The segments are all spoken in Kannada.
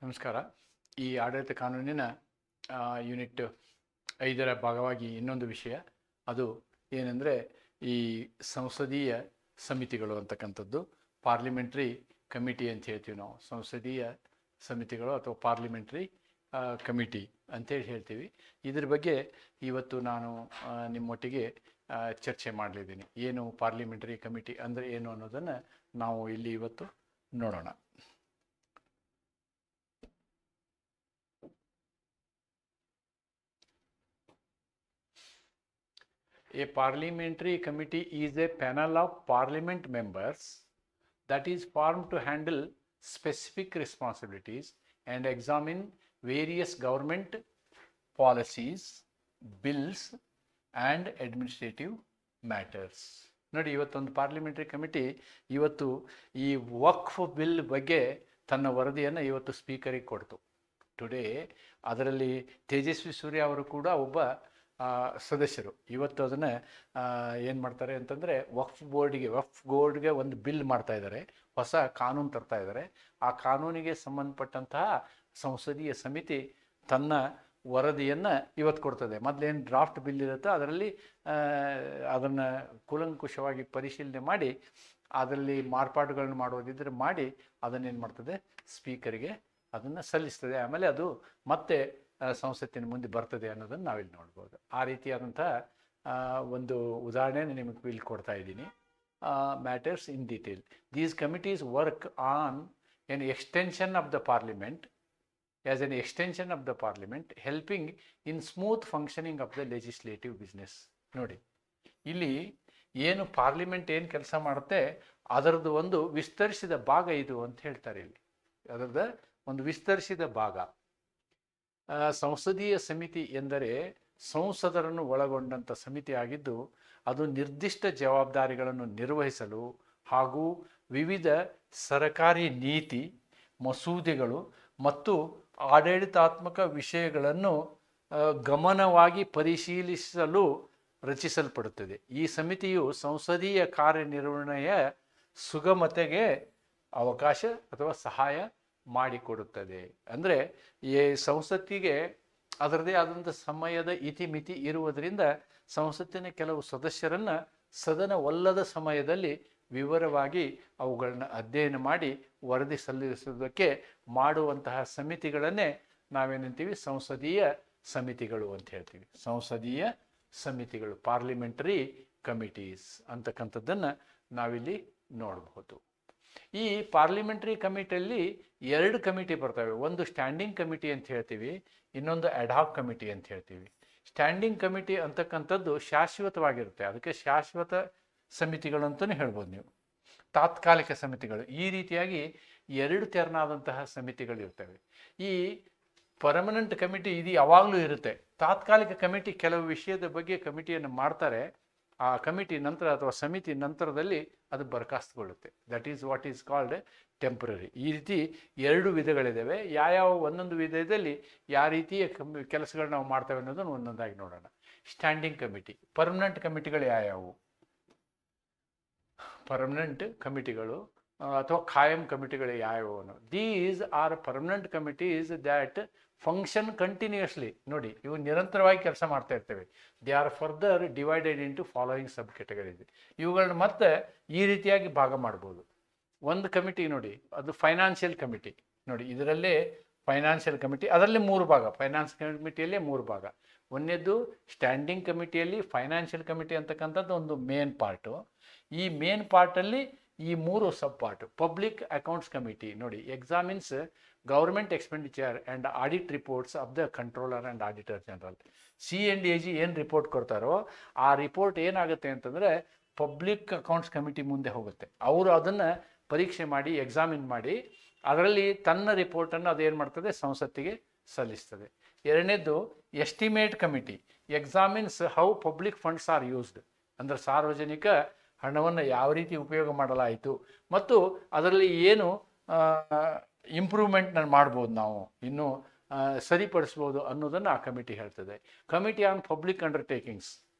ನಮಸ್ಕಾರ. ಈ ಆಡಳಿತ ಕಾನೂನಿನ ಯೂನಿಟ್ 5ರ ಭಾಗವಾಗಿ ಇನ್ನೊಂದು ವಿಷಯ ಅದು ಏನೆಂದರೆ ಈ ಸಂಸದೀಯ ಸಮಿತಿಗಳು ಅಂತಕ್ಕಂಥದ್ದು. ಪಾರ್ಲಿಮೆಂಟ್ರಿ ಕಮಿಟಿ ಅಂತ ಹೇಳ್ತೀವಿ ನಾವು. ಸಂಸದೀಯ ಸಮಿತಿಗಳು ಅಥವಾ ಪಾರ್ಲಿಮೆಂಟ್ರಿ ಕಮಿಟಿ ಅಂತೇಳಿ ಹೇಳ್ತೀವಿ. ಇದ್ರ ಬಗ್ಗೆ ಇವತ್ತು ನಾನು ನಿಮ್ಮೊಟ್ಟಿಗೆ ಚರ್ಚೆ ಮಾಡಲಿದ್ದೀನಿ. ಏನು ಪಾರ್ಲಿಮೆಂಟರಿ ಕಮಿಟಿ ಅಂದರೆ ಏನು ಅನ್ನೋದನ್ನು ನಾವು ಇಲ್ಲಿ ಇವತ್ತು ನೋಡೋಣ. A parliamentary committee is a panel of parliament members that is formed to handle specific responsibilities and examine various government policies, bills and administrative matters. ನೋಡಿ, ಇವತ್ತೊಂದು ಪಾರ್ಲಿಮೆಂಟರಿ ಕಮಿಟಿ ಇವತ್ತು ಈ ವಕ್ಫ್ ಬಿಲ್ ಬಗ್ಗೆ ತನ್ನ ವರದಿಯನ್ನು ಇವತ್ತು ಸ್ಪೀಕರಿಗೆ ಕೊಡ್ತು. ಟುಡೇ ಅದರಲ್ಲಿ ತೇಜಸ್ವಿ ಸೂರ್ಯ ಅವರು ಕೂಡ ಒಬ್ಬ ಸದಸ್ಯರು. ಇವತ್ತು ಅದನ್ನು ಏನು ಮಾಡ್ತಾರೆ ಅಂತಂದರೆ ವಕ್ಫ್ ಬೋರ್ಡ್ಗೆ ಒಂದು ಬಿಲ್ ಮಾಡ್ತಾ ಇದ್ದಾರೆ, ಹೊಸ ಕಾನೂನು ತರ್ತಾ ಇದ್ದಾರೆ. ಆ ಕಾನೂನಿಗೆ ಸಂಬಂಧಪಟ್ಟಂತಹ ಸಂಸದೀಯ ಸಮಿತಿ ತನ್ನ ವರದಿಯನ್ನು ಇವತ್ತು ಕೊಡ್ತದೆ. ಮೊದಲೇನು ಡ್ರಾಫ್ಟ್ ಬಿಲ್ ಇರುತ್ತೋ ಅದರಲ್ಲಿ ಅದನ್ನು ಕೂಲಂಕುಷವಾಗಿ ಪರಿಶೀಲನೆ ಮಾಡಿ ಅದರಲ್ಲಿ ಮಾರ್ಪಾಡುಗಳನ್ನು ಮಾಡೋದಿದ್ರೆ ಮಾಡಿ ಅದನ್ನೇನು ಮಾಡ್ತದೆ, ಸ್ಪೀಕರಿಗೆ ಅದನ್ನು ಸಲ್ಲಿಸ್ತದೆ. ಆಮೇಲೆ ಅದು ಮತ್ತೆ ಸಂಸತ್ತಿನ ಮುಂದೆ ಬರ್ತದೆ ಅನ್ನೋದನ್ನು ನಾವಿಲ್ಲಿ ನೋಡ್ಬೋದು. ಆ ರೀತಿಯಾದಂಥ ಒಂದು ಉದಾಹರಣೆ ನಿಮಗೆ ಇಲ್ಲಿ ಕೊಡ್ತಾ ಇದ್ದೀನಿ. Matters in detail. These committees work on N extension of the parliament as an extension of the parliament helping in smooth functioning of the legislative business. ನೋಡಿ, ಇಲ್ಲಿ ಏನು ಪಾರ್ಲಿಮೆಂಟ್ ಏನು ಕೆಲಸ ಮಾಡುತ್ತೆ ಅದರದ್ದು ಒಂದು ವಿಸ್ತರಿಸಿದ ಭಾಗ ಇದು ಅಂತ ಹೇಳ್ತಾರೆ. ಇಲ್ಲಿ ಅದರದ ಒಂದು ವಿಸ್ತರಿಸಿದ ಭಾಗ. ಸಂಸದೀಯ ಸಮಿತಿ ಎಂದರೆ ಸಂಸದರನ್ನು ಒಳಗೊಂಡಂಥ ಸಮಿತಿ ಆಗಿದ್ದು ಅದು ನಿರ್ದಿಷ್ಟ ಜವಾಬ್ದಾರಿಗಳನ್ನು ನಿರ್ವಹಿಸಲು ಹಾಗೂ ವಿವಿಧ ಸರಕಾರಿ ನೀತಿ ಮಸೂದೆಗಳು ಮತ್ತು ಆಡಳಿತಾತ್ಮಕ ವಿಷಯಗಳನ್ನು ಗಮನವಾಗಿ ಪರಿಶೀಲಿಸಲು ರಚಿಸಲ್ಪಡುತ್ತದೆ. ಈ ಸಮಿತಿಯು ಸಂಸದೀಯ ಕಾರ್ಯನಿರ್ವಹಣೆಯ ಸುಗಮತೆಗೆ ಅವಕಾಶ ಅಥವಾ ಸಹಾಯ ಮಾಡಿಕೊಡುತ್ತದೆ. ಅಂದರೆ ಈ ಸಂಸತ್ತಿಗೆ ಅದರದೇ ಆದಂಥ ಸಮಯದ ಇತಿಮಿತಿ ಇರುವುದರಿಂದ ಸಂಸತ್ತಿನ ಕೆಲವು ಸದಸ್ಯರನ್ನು ಸದನವಲ್ಲದ ಸಮಯದಲ್ಲಿ ವಿವರವಾಗಿ ಅವುಗಳನ್ನ ಅಧ್ಯಯನ ಮಾಡಿ ವರದಿ ಸಲ್ಲಿಸುವುದಕ್ಕೆ ಮಾಡುವಂತಹ ಸಮಿತಿಗಳನ್ನೇ ನಾವೇನಂತೀವಿ, ಸಂಸದೀಯ ಸಮಿತಿಗಳು ಅಂತ ಹೇಳ್ತೀವಿ. ಸಂಸದೀಯ ಸಮಿತಿಗಳು, ಪಾರ್ಲಿಮೆಂಟರಿ ಕಮಿಟೀಸ್ ಅಂತಕ್ಕಂಥದ್ದನ್ನು ನಾವಿಲ್ಲಿ ನೋಡಬಹುದು. ಈ ಪಾರ್ಲಿಮೆಂಟರಿ ಕಮಿಟಿಯಲ್ಲಿ 2 ಕಮಿಟಿ ಬರ್ತವೆ. ಒಂದು ಸ್ಟ್ಯಾಂಡಿಂಗ್ ಕಮಿಟಿ ಅಂತ ಹೇಳ್ತೀವಿ, ಇನ್ನೊಂದು ಅಡ್ಹಾಕ್ ಕಮಿಟಿ ಅಂತ ಹೇಳ್ತೀವಿ. ಸ್ಟ್ಯಾಂಡಿಂಗ್ ಕಮಿಟಿ ಅಂತಕ್ಕಂಥದ್ದು ಶಾಶ್ವತವಾಗಿರುತ್ತೆ, ಅದಕ್ಕೆ ಶಾಶ್ವತ ಸಮಿತಿಗಳು ಅಂತಲೇ ಹೇಳ್ಬೋದು ನೀವು. ತಾತ್ಕಾಲಿಕ ಸಮಿತಿಗಳು, ಈ ರೀತಿಯಾಗಿ 2 ತೆರನಾದಂತಹ ಸಮಿತಿಗಳು ಇರ್ತವೆ. ಈ ಪರ್ಮನೆಂಟ್ ಕಮಿಟಿ ಇದು ಯಾವಾಗಲೂ ಇರುತ್ತೆ. ತಾತ್ಕಾಲಿಕ ಕಮಿಟಿ ಕೆಲವು ವಿಷಯದ ಬಗ್ಗೆ ಕಮಿಟಿಯನ್ನು ಮಾಡ್ತಾರೆ, ಆ ಕಮಿಟಿ ನಂತರ ಅಥವಾ ಸಮಿತಿ ನಂತರದಲ್ಲಿ ಅದು ಬರ್ಖಾಸ್ತುಗೊಳ್ಳುತ್ತೆ. That is what is called temporary. ಈ ರೀತಿ 2 ವಿಧಗಳಿದ್ದಾವೆ. ಯಾವ್ಯಾವ ಒಂದೊಂದು ವಿಧದಲ್ಲಿ ಯಾವ ರೀತಿಯ ಕೆಲಸಗಳು ನಾವು ಮಾಡ್ತೇವೆ ಅನ್ನೋದನ್ನು ಒಂದೊಂದಾಗಿ ನೋಡೋಣ. Standing committee. ಪರ್ಮನೆಂಟ್ ಕಮಿಟಿಗಳು ಯಾವ್ಯಾವು? ಪರ್ಮನೆಂಟ್ ಕಮಿಟಿಗಳು ಅಥವಾ ಖಾಯಂ ಕಮಿಟಿಗಳು ಯಾವ್ಯಾವು? These are permanent committees that function continuously. ನೋಡಿ, ಇವು ನಿರಂತರವಾಗಿ ಕೆಲಸ ಮಾಡ್ತಾ ಇರ್ತೇವೆ. They are further divided into following sub categories. ಇವುಗಳನ್ನ ಮತ್ತೆ ಈ ರೀತಿಯಾಗಿ ಭಾಗ ಮಾಡ್ಬೋದು. ಒಂದು ಕಮಿಟಿ ನೋಡಿ, ಅದು ಫೈನಾನ್ಷಿಯಲ್ ಕಮಿಟಿ. ನೋಡಿ, ಇದರಲ್ಲೇ ಫೈನಾನ್ಷಿಯಲ್ ಕಮಿಟಿ, ಅದರಲ್ಲಿ 3 ಭಾಗ. ಫೈನಾನ್ಸ್ ಕಮಿಟಿಯಲ್ಲೇ 3 ಭಾಗ. ಒಂದನೇದು ಸ್ಟ್ಯಾಂಡಿಂಗ್ ಕಮಿಟಿಯಲ್ಲಿ ಫೈನಾನ್ಷಿಯಲ್ ಕಮಿಟಿ ಅಂತಕ್ಕಂಥದ್ದು ಒಂದು ಮೇನ್ ಪಾರ್ಟು. ಈ ಮೇನ್ ಪಾರ್ಟಲ್ಲಿ ಈ 3 sub part. Public accounts committee ನೋಡಿ, examines government expenditure and audit reports of the controller and auditor general. C&AG ಏನು ರಿಪೋರ್ಟ್ ಕೊಡ್ತಾರೋ ಆ ರಿಪೋರ್ಟ್ ಏನಾಗುತ್ತೆ ಅಂತಂದರೆ ಪಬ್ಲಿಕ್ ಅಕೌಂಟ್ಸ್ ಕಮಿಟಿ ಮುಂದೆ ಹೋಗುತ್ತೆ. ಅವರು ಅದನ್ನು ಪರೀಕ್ಷೆ ಮಾಡಿ ಎಕ್ಸಾಮಿನ್ ಮಾಡಿ ಅದರಲ್ಲಿ ತನ್ನ ರಿಪೋರ್ಟನ್ನು ಅದೇನು ಮಾಡ್ತದೆ, ಸಂಸತ್ತಿಗೆ ಸಲ್ಲಿಸ್ತದೆ. ಎರಡನೇದು estimate committee. Examines how public funds are used. ಅಂದರೆ ಸಾರ್ವಜನಿಕ ಹಣವನ್ನು ಯಾವ ರೀತಿ ಉಪಯೋಗ ಮಾಡಲಾಯಿತು ಮತ್ತು ಅದರಲ್ಲಿ ಏನು ಇಂಪ್ರೂವ್ಮೆಂಟ್ನ ಮಾಡ್ಬೋದು, ನಾವು ಇನ್ನೂ ಸರಿಪಡಿಸ್ಬೋದು ಅನ್ನೋದನ್ನು ಆ ಕಮಿಟಿ ಹೇಳ್ತದೆ. ಕಮಿಟಿ ಆನ್ ಪಬ್ಲಿಕ್ ಅಂಡರ್ಟೇಕಿಂಗ್ಸ್,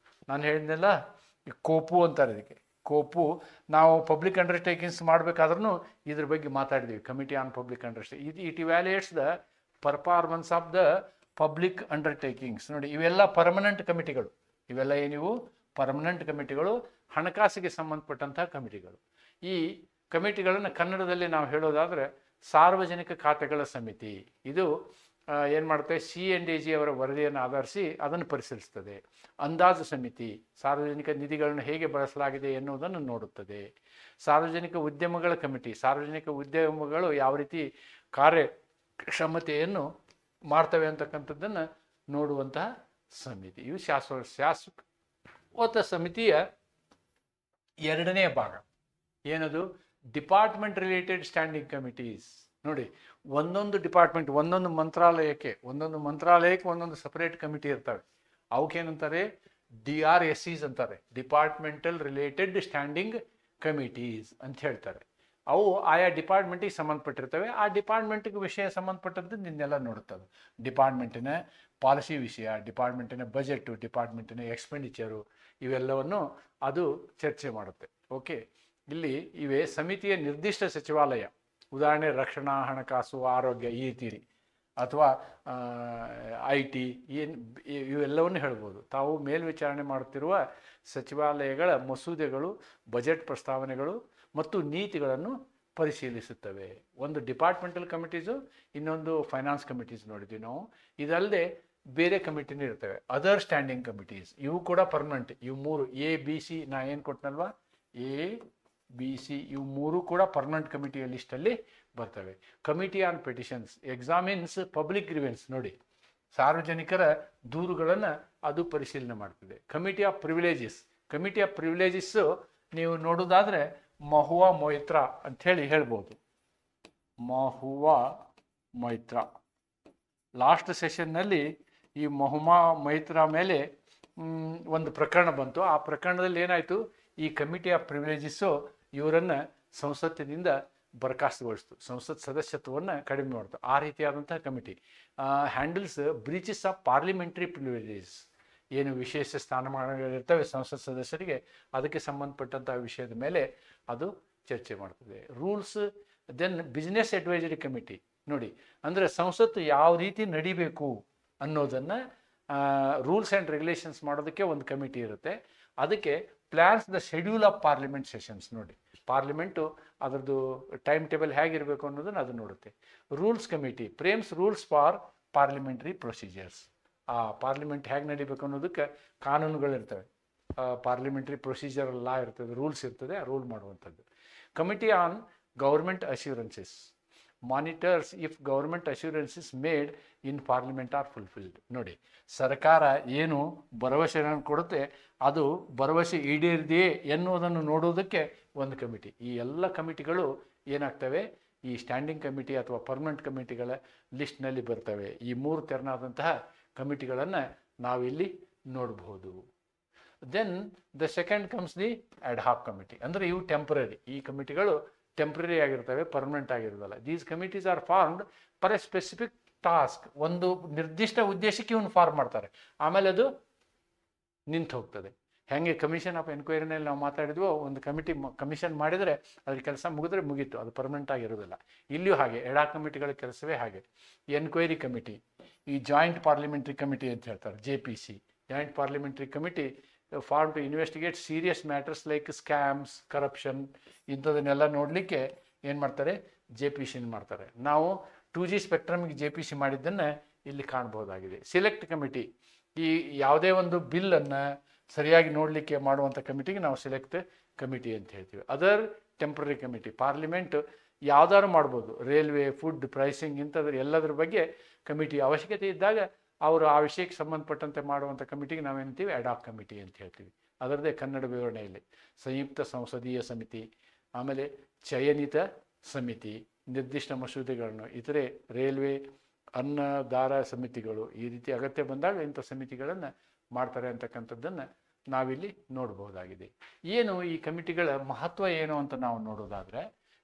ನಾನು ಹೇಳಿದ್ನೆಲ್ಲ ಕೋಪು ಅಂತಾರೆ ಇದಕ್ಕೆ. ಕೋಪು ನಾವು ಪಬ್ಲಿಕ್ ಅಂಡರ್ಟೇಕಿಂಗ್ಸ್ ಮಾಡಬೇಕಾದ್ರೂ ಇದ್ರ ಬಗ್ಗೆ ಮಾತಾಡಿದ್ದೀವಿ. Committee on public undertaking it evaluates the performance of the public undertakings. ನೋಡಿ, ಇವೆಲ್ಲ ಪರ್ಮನೆಂಟ್ ಕಮಿಟಿಗಳು. ಇವೆಲ್ಲ ಏನಿವು ಪರ್ಮನೆಂಟ್ ಕಮಿಟಿಗಳು, ಹಣಕಾಸಿಗೆ ಸಂಬಂಧಪಟ್ಟಂತಹ ಕಮಿಟಿಗಳು. ಈ ಕಮಿಟಿಗಳನ್ನು ಕನ್ನಡದಲ್ಲಿ ನಾವು ಹೇಳೋದಾದರೆ ಸಾರ್ವಜನಿಕ ಖಾತೆಗಳ ಸಮಿತಿ. ಇದು ಏನು ಮಾಡುತ್ತೆ, CNDG ಅವರ ವರದಿಯನ್ನು ಆಧರಿಸಿ ಅದನ್ನು ಪರಿಶೀಲಿಸ್ತದೆ. ಅಂದಾಜು ಸಮಿತಿ ಸಾರ್ವಜನಿಕ ನಿಧಿಗಳನ್ನು ಹೇಗೆ ಬಳಸಲಾಗಿದೆ ಎನ್ನುವುದನ್ನು ನೋಡುತ್ತದೆ. ಸಾರ್ವಜನಿಕ ಉದ್ಯಮಗಳ ಕಮಿಟಿ, ಸಾರ್ವಜನಿಕ ಉದ್ಯಮಗಳು ಯಾವ ರೀತಿ ಕಾರ್ಯಕ್ಷಮತೆಯನ್ನು ಮಾಡ್ತವೆ ಅಂತಕ್ಕಂಥದ್ದನ್ನು ನೋಡುವಂತಹ ಸಮಿತಿ. ಇವು ಶಾಶ್ವತ ಸಮಿತಿಯ ಎರಡನೇ ಭಾಗ. ಏನದು? Department related standing committees. ನೋಡಿ, ಒಂದೊಂದು ಡಿಪಾರ್ಟ್ಮೆಂಟ್, ಒಂದೊಂದು ಮಂತ್ರಾಲಯಕ್ಕೆ ಒಂದೊಂದು ಸಪರೇಟ್ ಕಮಿಟಿ ಇರ್ತವೆ. ಅವಕ್ಕೇನಂತಾರೆ? DRSCs ಅಂತಾರೆ, ಡಿಪಾರ್ಟ್ಮೆಂಟಲ್ ರಿಲೇಟೆಡ್ ಸ್ಟ್ಯಾಂಡಿಂಗ್ ಕಮಿಟೀಸ್ ಅಂತ ಹೇಳ್ತಾರೆ. ಅವು ಆಯಾ ಡಿಪಾರ್ಟ್ಮೆಂಟಿಗೆ ಸಂಬಂಧಪಟ್ಟಿರ್ತವೆ. ಆ ಡಿಪಾರ್ಟ್ಮೆಂಟಿಗೆ ವಿಷಯ ಸಂಬಂಧಪಟ್ಟದ್ದು ನಿನ್ನೆಲ್ಲ ನೋಡುತ್ತದೆ. ಡಿಪಾರ್ಟ್ಮೆಂಟಿನ ಪಾಲಿಸಿ ವಿಷಯ, ಡಿಪಾರ್ಟ್ಮೆಂಟಿನ ಬಜೆಟು, ಡಿಪಾರ್ಟ್ಮೆಂಟಿನ ಎಕ್ಸ್ಪೆಂಡಿಚರು, ಇವೆಲ್ಲವನ್ನು ಅದು ಚರ್ಚೆ ಮಾಡುತ್ತೆ. ಓಕೆ, ಇಲ್ಲಿ ಇವೆ ಸಮಿತಿಯ ನಿರ್ದಿಷ್ಟ ಸಚಿವಾಲಯ. ಉದಾಹರಣೆ ರಕ್ಷಣಾ, ಹಣಕಾಸು, ಆರೋಗ್ಯ ಈ ರೀತಿ, ಅಥವಾ IT, ಇವೆಲ್ಲವನ್ನು ಹೇಳ್ಬೋದು. ತಾವು ಮೇಲ್ವಿಚಾರಣೆ ಮಾಡುತ್ತಿರುವ ಸಚಿವಾಲಯಗಳ ಮಸೂದೆಗಳು, ಬಜೆಟ್ ಪ್ರಸ್ತಾವನೆಗಳು ಮತ್ತು ನೀತಿಗಳನ್ನು ಪರಿಶೀಲಿಸುತ್ತವೆ. ಒಂದು ಡಿಪಾರ್ಟ್ಮೆಂಟಲ್ ಕಮಿಟೀಸು, ಇನ್ನೊಂದು ಫೈನಾನ್ಸ್ ಕಮಿಟೀಸ್ ನೋಡಿದ್ವಿ ನಾವು. ಇದಲ್ಲದೆ ಬೇರೆ ಕಮಿಟಿನೂ ಇರ್ತವೆ, ಅದರ್ ಸ್ಟ್ಯಾಂಡಿಂಗ್ ಕಮಿಟೀಸ್. ಇವು ಕೂಡ ಪರ್ಮನೆಂಟ್. ಇವು ಮೂರು ABC, ನಾ ಏನು ಕೊಟ್ಟನಲ್ವಾ, ABC, ಇವು ಮೂರು ಕೂಡ ಪರ್ಮನೆಂಟ್ ಕಮಿಟಿಯ ಲಿಸ್ಟಲ್ಲಿ ಬರ್ತವೆ. Committee on petitions examines public grievances. ನೋಡಿ, ಸಾರ್ವಜನಿಕರ ದೂರುಗಳನ್ನು ಅದು ಪರಿಶೀಲನೆ ಮಾಡ್ತದೆ. ಕಮಿಟಿ ಆಫ್ ಪ್ರಿವಿಲೇಜಸ್ಸು ನೀವು ನೋಡೋದಾದರೆ ಮಹುವಾ ಮೊಯ್ತ್ರಾ ಅಂಥೇಳಿ ಹೇಳ್ಬೋದು. ಮಹುವಾ ಮೊಯ್ತ್ರಾ ಲಾಸ್ಟ್ ಸೆಷನ್ನಲ್ಲಿ ಈ ಮಹುವಾ ಮೊಯ್ತ್ರಾ ಮೇಲೆ ಒಂದು ಪ್ರಕರಣ ಬಂತು. ಆ ಪ್ರಕರಣದಲ್ಲಿ ಏನಾಯಿತು, ಈ ಕಮಿಟಿ ಆಫ್ ಪ್ರಿವಿಲೇಜಸ್ಸು ಇವರನ್ನು ಸಂಸತ್ತಿನಿಂದ ಬರಖಾಸ್ತುಗೊಳಿಸ್ತು, ಸಂಸತ್ ಸದಸ್ಯತ್ವವನ್ನು ಕಡಿಮೆ ಮಾಡ್ತು. ಆ ರೀತಿಯಾದಂತಹ committee handles breaches of parliamentary privileges. ಏನು ವಿಶೇಷ ಸ್ಥಾನಮಾನಗಳಿರ್ತವೆ ಸಂಸತ್ ಸದಸ್ಯರಿಗೆ, ಅದಕ್ಕೆ ಸಂಬಂಧಪಟ್ಟಂತಹ ವಿಷಯದ ಮೇಲೆ ಅದು ಚರ್ಚೆ ಮಾಡ್ತದೆ. Rules. Then business advisory committee. ನೋಡಿ, ಅಂದರೆ ಸಂಸತ್ತು ಯಾವ ರೀತಿ ನಡಿಬೇಕು ಅನ್ನೋದನ್ನು ರೂಲ್ಸ್ ಆ್ಯಂಡ್ ರೆಗ್ಯುಲೇಷನ್ಸ್ ಮಾಡೋದಕ್ಕೆ ಒಂದು ಕಮಿಟಿ ಇರುತ್ತೆ. ಅದಕ್ಕೆ plans the schedule of parliament sessions. ನೋಡಿ, ಪಾರ್ಲಿಮೆಂಟು ಅದರದ್ದು ಟೈಮ್ ಟೇಬಲ್ ಹೇಗಿರಬೇಕು ಅನ್ನೋದನ್ನು ಅದು ನೋಡುತ್ತೆ. Rules committee frames rules for parliamentary procedures. ಆ ಪಾರ್ಲಿಮೆಂಟ್ ಹೇಗೆ ನಡಿಬೇಕು ಅನ್ನೋದಕ್ಕೆ ಕಾನೂನುಗಳಿರ್ತವೆ, ಪಾರ್ಲಿಮೆಂಟ್ರಿ ಪ್ರೊಸೀಜರ್ ಲಾ ಇರ್ತದೆ, ರೂಲ್ಸ್ ಇರ್ತದೆ, ಆ ರೂಲ್ ಮಾಡುವಂಥದ್ದು. Committee on government assurances monitors if government assurances made in parliament are fulfilled. ನೋಡಿ, ಸರ್ಕಾರ ಏನು ಭರವಸೆಗಳನ್ನು ಕೊಡುತ್ತೆ, ಅದು ಭರವಸೆ ಈಡೇರಿದೆಯೇ ಎನ್ನುವುದನ್ನು ನೋಡುವುದಕ್ಕೆ ಒಂದು ಕಮಿಟಿ. ಈ ಎಲ್ಲ ಕಮಿಟಿಗಳು ಏನಾಗ್ತವೆ, ಈ ಸ್ಟ್ಯಾಂಡಿಂಗ್ ಕಮಿಟಿ ಅಥವಾ ಪರ್ಮನೆಂಟ್ ಕಮಿಟಿಗಳ ಲಿಸ್ಟ್ನಲ್ಲಿ ಬರ್ತವೆ. ಈ ಮೂರು ತೆರನಾದಂತಹ ಕಮಿಟಿಗಳನ್ನು ನಾವಿಲ್ಲಿ ನೋಡಬಹುದು. Then the second comes the ad hoc committee. ಅಂದರೆ ಇವು ಟೆಂಪ್ರರಿ. ಈ ಕಮಿಟಿಗಳು ಟೆಂಪ್ರರಿ ಆಗಿರ್ತವೆ, ಪರ್ಮನೆಂಟ್ ಆಗಿರೋದಲ್ಲ. These committees are formed for a specific task. ಒಂದು ನಿರ್ದಿಷ್ಟ ಉದ್ದೇಶಕ್ಕೆ ಇವನು ಫಾರ್ಮ್ ಮಾಡ್ತಾರೆ, ಆಮೇಲೆ ಅದು ನಿಂತು ಹೋಗ್ತದೆ. ಹೇಗೆ ಕಮಿಷನ್ ಆಫ್ ಎನ್ಕ್ವೈರಿನಲ್ಲಿ ನಾವು ಮಾತಾಡಿದ್ವೋ, ಒಂದು ಕಮಿಷನ್ ಮಾಡಿದರೆ ಅದ್ರ ಕೆಲಸ ಮುಗಿದ್ರೆ ಮುಗೀತು, ಅದು ಪರ್ಮನೆಂಟ್ ಆಗಿರೋದಿಲ್ಲ. ಇಲ್ಲಿಯೂ ಹಾಗೆ ಎಡಾ ಕಮಿಟಿಗಳ ಕೆಲಸವೇ ಹಾಗೆ. ಎನ್ಕ್ವೈರಿ ಕಮಿಟಿ, ಈ ಜಾಯಿಂಟ್ ಪಾರ್ಲಿಮೆಂಟ್ರಿ ಕಮಿಟಿ ಅಂತ ಹೇಳ್ತಾರೆ, JPC, joint parliamentary committee form to investigate serious matters like scams, corruption, ಇಂಥದನ್ನೆಲ್ಲ ನೋಡಲಿಕ್ಕೆ ಏನು ಮಾಡ್ತಾರೆ, JPC ಮಾಡ್ತಾರೆ. ನಾವು 2G ಸ್ಪೆಕ್ಟ್ರಮ್ಗೆ JPC ಮಾಡಿದ್ದನ್ನು ಇಲ್ಲಿ ಕಾಣಬಹುದಾಗಿದೆ. ಸೆಲೆಕ್ಟ್ ಕಮಿಟಿ, ಈ ಯಾವುದೇ ಒಂದು ಬಿಲ್ಲನ್ನು ಸರಿಯಾಗಿ ನೋಡಲಿಕ್ಕೆ ಮಾಡುವಂಥ ಕಮಿಟಿಗೆ ನಾವು ಸೆಲೆಕ್ಟ್ ಕಮಿಟಿ ಅಂತ ಹೇಳ್ತೀವಿ. ಅದರ್ ಟೆಂಪ್ರರಿ ಕಮಿಟಿ, ಪಾರ್ಲಿಮೆಂಟ್ ಯಾವ್ದಾದ್ರು ಮಾಡ್ಬೋದು, ರೈಲ್ವೆ, ಫುಡ್, ಪ್ರೈಸಿಂಗ್, ಇಂಥದ್ರ ಎಲ್ಲದ್ರ ಬಗ್ಗೆ ಕಮಿಟಿ ಅವಶ್ಯಕತೆ ಇದ್ದಾಗ ಅವರು ಆ ವಿಷಯಕ್ಕೆ ಸಂಬಂಧಪಟ್ಟಂತೆ ಮಾಡುವಂಥ ಕಮಿಟಿಗೆ ನಾವೇನ್ತೀವಿ, ಅಡಾಕ್ ಕಮಿಟಿ ಅಂತ ಹೇಳ್ತೀವಿ. ಅದರದ್ದೇ ಕನ್ನಡ ವಿವರಣೆಯಲ್ಲಿ ಸಂಯುಕ್ತ ಸಂಸದೀಯ ಸಮಿತಿ, ಆಮೇಲೆ ಚಯನಿತ ಸಮಿತಿ, ನಿರ್ದಿಷ್ಟ ಮಸೂದೆಗಳನ್ನು, ಇತರೆ ರೈಲ್ವೆ, ಅನ್ನದಾರ ಸಮಿತಿಗಳು, ಈ ರೀತಿ ಅಗತ್ಯ ಬಂದಾಗ ಇಂಥ ಸಮಿತಿಗಳನ್ನು ಮಾಡ್ತಾರೆ ಅಂತಕ್ಕಂಥದ್ದನ್ನು ನಾವಿಲ್ಲಿ ನೋಡಬಹುದಾಗಿದೆ. ಏನು ಈ ಕಮಿಟಿಗಳ ಮಹತ್ವ ಏನು ಅಂತ ನಾವು ನೋಡೋದಾದರೆ,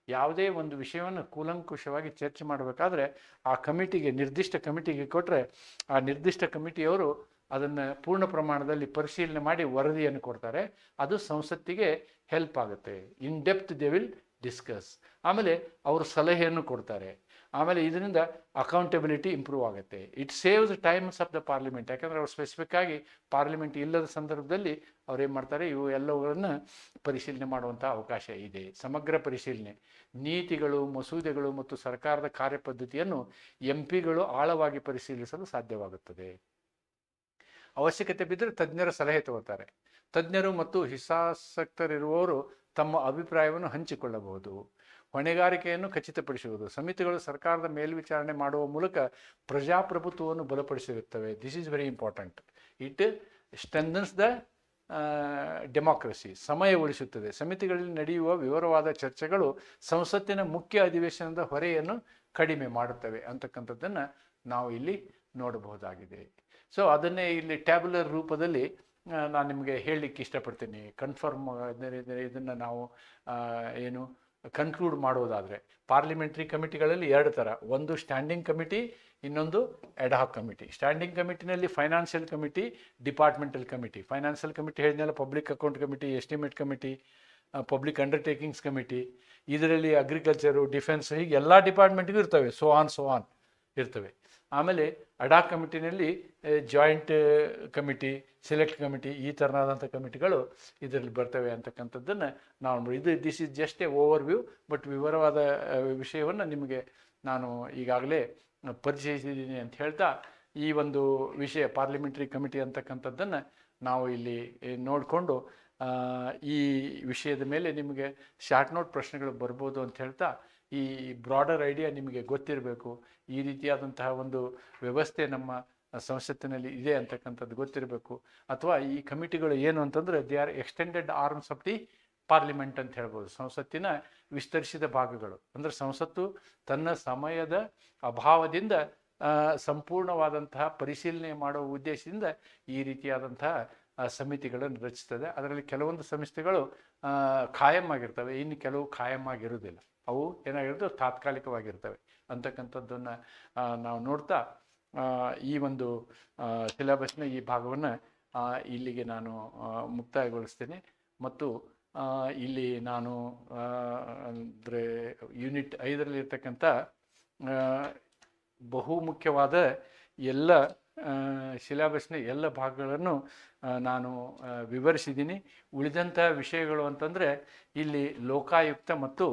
ಯಾವುದೇ ಒಂದು ವಿಷಯವನ್ನು ಕೂಲಂಕುಷವಾಗಿ ಚರ್ಚೆ ಮಾಡಬೇಕಾದ್ರೆ ಆ ಕಮಿಟಿಗೆ, ನಿರ್ದಿಷ್ಟ ಕಮಿಟಿಗೆ ಕೊಟ್ಟರೆ ಆ ನಿರ್ದಿಷ್ಟ ಕಮಿಟಿಯವರು ಅದನ್ನು ಪೂರ್ಣ ಪ್ರಮಾಣದಲ್ಲಿ ಪರಿಶೀಲನೆ ಮಾಡಿ ವರದಿಯನ್ನು ಕೊಡ್ತಾರೆ. ಅದು ಸಂಸತ್ತಿಗೆ ಹೆಲ್ಪ್ ಆಗುತ್ತೆ. In depth they will discuss. ಆಮೇಲೆ ಅವರು ಸಲಹೆಯನ್ನು ಕೊಡ್ತಾರೆ. ಆಮೇಲೆ ಇದರಿಂದ ಅಕೌಂಟಬಿಲಿಟಿ ಇಂಪ್ರೂವ್ ಆಗುತ್ತೆ. It saves times of the parliament. ಯಾಕಂದರೆ ಅವ್ರು ಸ್ಪೆಸಿಫಿಕ್ ಆಗಿ ಪಾರ್ಲಿಮೆಂಟ್ ಇಲ್ಲದ ಸಂದರ್ಭದಲ್ಲಿ ಅವ್ರು ಏನು ಮಾಡ್ತಾರೆ, ಇವು ಎಲ್ಲವುಗಳನ್ನು ಪರಿಶೀಲನೆ ಮಾಡುವಂಥ ಅವಕಾಶ ಇದೆ. ಸಮಗ್ರ ಪರಿಶೀಲನೆ, ನೀತಿಗಳು, ಮಸೂದೆಗಳು ಮತ್ತು ಸರ್ಕಾರದ ಕಾರ್ಯಪದ್ಧತಿಯನ್ನು MP ಗಳು ಆಳವಾಗಿ ಪರಿಶೀಲಿಸಲು ಸಾಧ್ಯವಾಗುತ್ತದೆ. ಅವಶ್ಯಕತೆ ಬಿದ್ದರೆ ತಜ್ಞರ ಸಲಹೆ ತಗೋತಾರೆ. ತಜ್ಞರು ಮತ್ತು ಹಿತಾಸಕ್ತರಿರುವವರು ತಮ್ಮ ಅಭಿಪ್ರಾಯವನ್ನು ಹಂಚಿಕೊಳ್ಳಬಹುದು. ಹೊಣೆಗಾರಿಕೆಯನ್ನು ಖಚಿತಪಡಿಸುವುದು. ಸಮಿತಿಗಳು ಸರ್ಕಾರದ ಮೇಲ್ವಿಚಾರಣೆ ಮಾಡುವ ಮೂಲಕ ಪ್ರಜಾಪ್ರಭುತ್ವವನ್ನು ಬಲಪಡಿಸಿರುತ್ತವೆ. This is very important. It strengthens the democracy. ಸಮಯ ಉಳಿಸುತ್ತದೆ. ಸಮಿತಿಗಳಲ್ಲಿ ನಡೆಯುವ ವಿವರವಾದ ಚರ್ಚೆಗಳು ಸಂಸತ್ತಿನ ಮುಖ್ಯ ಅಧಿವೇಶನದ ಹೊರೆಯನ್ನು ಕಡಿಮೆ ಮಾಡುತ್ತವೆ ಅಂತಕ್ಕಂಥದ್ದನ್ನು ನಾವು ಇಲ್ಲಿ ನೋಡಬಹುದಾಗಿದೆ. ಸೊ ಅದನ್ನೇ ಇಲ್ಲಿ ಟ್ಯಾಬ್ಯುಲರ್ ರೂಪದಲ್ಲಿ ನಾನು ನಿಮಗೆ ಹೇಳಲಿಕ್ಕೆ ಇಷ್ಟಪಡ್ತೀನಿ. ಕನ್ಫರ್ಮ್ ಇದನ್ನು ನಾವು ಏನು ಕನ್ಕ್ಲೂಡ್ ಮಾಡೋದಾದರೆ, ಪಾರ್ಲಿಮೆಂಟ್ರಿ ಕಮಿಟಿಗಳಲ್ಲಿ 2 ಥರ. ಒಂದು ಸ್ಟ್ಯಾಂಡಿಂಗ್ ಕಮಿಟಿ, ಇನ್ನೊಂದು ಎಡಾಕ್ ಕಮಿಟಿ. ಸ್ಟ್ಯಾಂಡಿಂಗ್ ಕಮಿಟಿನಲ್ಲಿ financial committee, departmental committee. Financial committee ಹೇಳಿದ್ಮೇಲೆ public account committee, estimate committee, public undertakings committee. ಇದರಲ್ಲಿ ಅಗ್ರಿಕಲ್ಚರು, ಡಿಫೆನ್ಸ್, ಹೀಗೆ ಎಲ್ಲ ಡಿಪಾರ್ಟ್ಮೆಂಟ್ಗೂ ಇರ್ತವೆ. ಸೋ ಆನ್ ಇರ್ತವೆ. ಆಮೇಲೆ ಅಡಾಕ್ ಕಮಿಟಿನಲ್ಲಿ ಜಾಯಿಂಟ್ ಕಮಿಟಿ, ಸೆಲೆಕ್ಟ್ ಕಮಿಟಿ, ಈ ಥರನಾದಂಥ ಕಮಿಟಿಗಳು ಇದರಲ್ಲಿ ಬರ್ತವೆ ಅಂತಕ್ಕಂಥದ್ದನ್ನು ನಾವು this is just a overview. But ವಿವರವಾದ ವಿಷಯವನ್ನು ನಿಮಗೆ ನಾನು ಈಗಾಗಲೇ ಪರಿಚಯಿಸಿದ್ದೀನಿ ಅಂತ ಹೇಳ್ತಾ, ಈ ಒಂದು ವಿಷಯ ಪಾರ್ಲಿಮೆಂಟ್ರಿ ಕಮಿಟಿ ಅಂತಕ್ಕಂಥದ್ದನ್ನು ನಾವು ಇಲ್ಲಿ ನೋಡಿಕೊಂಡು ಈ ವಿಷಯದ ಮೇಲೆ ನಿಮಗೆ ಶಾರ್ಟ್ ನೋಟ್ ಪ್ರಶ್ನೆಗಳು ಬರ್ಬೋದು ಅಂತ ಹೇಳ್ತಾ, ಈ ಬ್ರಾಡರ್ ಐಡಿಯಾ ನಿಮಗೆ ಗೊತ್ತಿರಬೇಕು. ಈ ರೀತಿಯಾದಂತಹ ಒಂದು ವ್ಯವಸ್ಥೆ ನಮ್ಮ ಸಂಸತ್ತಿನಲ್ಲಿ ಇದೆ ಅಂತಕ್ಕಂಥದ್ದು ಗೊತ್ತಿರಬೇಕು. ಅಥವಾ ಈ ಕಮಿಟಿಗಳು ಏನು ಅಂತಂದರೆ, they are extended arms of the parliament ಅಂತ ಹೇಳ್ಬೋದು. ಸಂಸತ್ತಿನ ವಿಸ್ತರಿಸಿದ ಭಾಗಗಳು. ಅಂದರೆ ಸಂಸತ್ತು ತನ್ನ ಸಮಯದ ಅಭಾವದಿಂದ ಸಂಪೂರ್ಣವಾದಂತಹ ಪರಿಶೀಲನೆ ಮಾಡುವ ಉದ್ದೇಶದಿಂದ ಈ ರೀತಿಯಾದಂತಹ ಸಮಿತಿಗಳನ್ನು ರಚಿಸ್ತದೆ. ಅದರಲ್ಲಿ ಕೆಲವೊಂದು ಸಂಸ್ಥೆಗಳು ಖಾಯಂ ಆಗಿರ್ತವೆ, ಇನ್ನು ಕೆಲವು ಖಾಯಂ ಆಗಿರುವುದಿಲ್ಲ. ಅವು ಏನಾಗಿರ್ತವೆ, ತಾತ್ಕಾಲಿಕವಾಗಿರ್ತವೆ ಅಂತಕ್ಕಂಥದ್ದನ್ನು ನಾವು ನೋಡ್ತಾ ಈ ಒಂದು ಸಿಲೆಬಸ್ನ ಈ ಭಾಗವನ್ನು ಇಲ್ಲಿಗೆ ನಾನು ಮುಕ್ತಾಯಗೊಳಿಸ್ತೇನೆ. ಮತ್ತು ಇಲ್ಲಿ ನಾನು ಅಂದರೆ ಯೂನಿಟ್ 5ರಲ್ಲಿರ್ತಕ್ಕಂಥ ಬಹುಮುಖ್ಯವಾದ ಎಲ್ಲ ಸಿಲೆಬಸ್ನ ಎಲ್ಲ ಭಾಗಗಳನ್ನು ನಾನು ವಿವರಿಸಿದ್ದೀನಿ. ಉಳಿದಂಥ ವಿಷಯಗಳು ಅಂತಂದರೆ ಇಲ್ಲಿ ಲೋಕಾಯುಕ್ತ ಮತ್ತು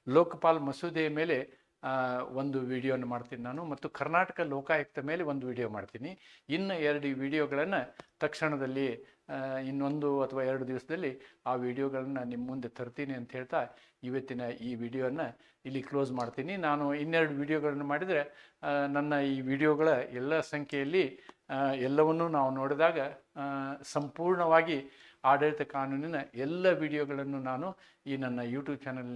ಲೋಕಪಾಲ್ ಮಸೂದೆಯ ಮೇಲೆ ಒಂದು ವಿಡಿಯೋನ ಮಾಡ್ತೀನಿ ನಾನು, ಮತ್ತು ಕರ್ನಾಟಕ ಲೋಕಾಯುಕ್ತ ಮೇಲೆ ಒಂದು ವಿಡಿಯೋ ಮಾಡ್ತೀನಿ. ಇನ್ನು 2 ವಿಡಿಯೋಗಳನ್ನು ತಕ್ಷಣದಲ್ಲಿ ಇನ್ನೊಂದು ಅಥವಾ 2 ದಿವಸದಲ್ಲಿ ಆ ವಿಡಿಯೋಗಳನ್ನು ನಿಮ್ಮ ಮುಂದೆ ತರ್ತೀನಿ ಅಂತ ಹೇಳ್ತಾ ಇವತ್ತಿನ ಈ ವಿಡಿಯೋನ ಇಲ್ಲಿ ಕ್ಲೋಸ್ ಮಾಡ್ತೀನಿ. ನಾನು ಇನ್ನೆರಡು ವಿಡಿಯೋಗಳನ್ನು ಮಾಡಿದರೆ ನನ್ನ ಈ ವಿಡಿಯೋಗಳ ಎಲ್ಲ ಸಂಖ್ಯೆಯಲ್ಲಿ ಎಲ್ಲವನ್ನೂ ನಾವು ನೋಡಿದಾಗ ಸಂಪೂರ್ಣವಾಗಿ ಆಡಳಿತ ಕಾನೂನಿನ ಎಲ್ಲ ವಿಡಿಯೋಗಳನ್ನು ನಾನು ಈ ನನ್ನ ಯೂಟ್ಯೂಬ್ ಚಾನಲ್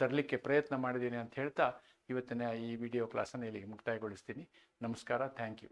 ತರಲಿಕ್ಕೆ ಪ್ರಯತ್ನ ಮಾಡಿದ್ದೀನಿ ಅಂತ ಹೇಳ್ತಾ ಇವತ್ತಿನ ಈ ವಿಡಿಯೋ ಕ್ಲಾಸನ್ನು ಇಲ್ಲಿಗೆ ಮುಕ್ತಾಯಗೊಳಿಸ್ತೀನಿ. ನಮಸ್ಕಾರ. Thank you.